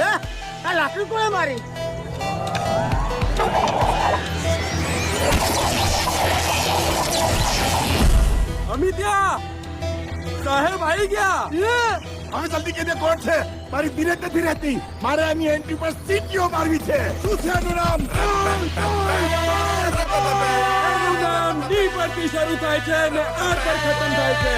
આ લાકડી કોણે મારી? અમિત્યા સાહેબ આવી ગયા. હવે જલ્દી કહેજે કોણ છે. મારી ધીરજ નથી રહેતી. મારે આની એન્ટ્રી પર સીટીઓ મારવી છે. શું છે એનું નામ? એનું નામ ડી પરથી શરૂ થાય છે અને આર પર ખતમ થાય છે.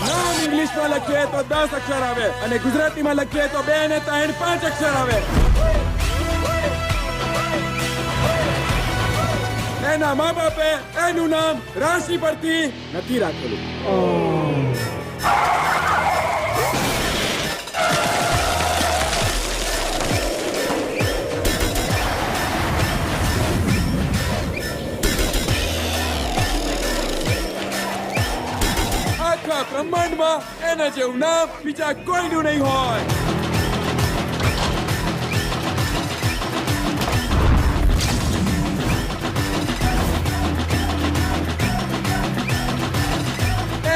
નામ ઇંગ્લિશમાં લખીએ તો 10 અક્ષર આવે અને ગુજરાતીમાં લખીએ તો 2 ને 3 5 અક્ષર આવે. એના મા બાપે એનું નામ રાશિ પરથી નથી રાખેલું. આખા બ્રહ્માંડમાં એના જેવું નામ બીજા કોઈનું નહીં હોય.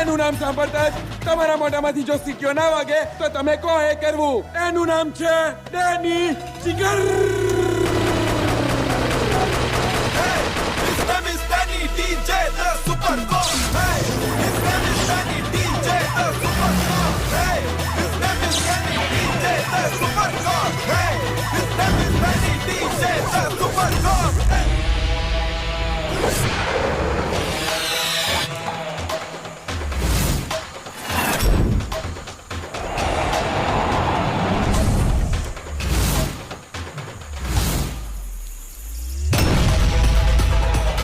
એનું નામ સાંભળતા જ તમારા મોઢામાંથી જો સિક્યો ના વાગે તો તમે કહો એ કરવું. એનું નામ છે ડેની જીગર. His name is Danny DJ, the super boss. Hey, his name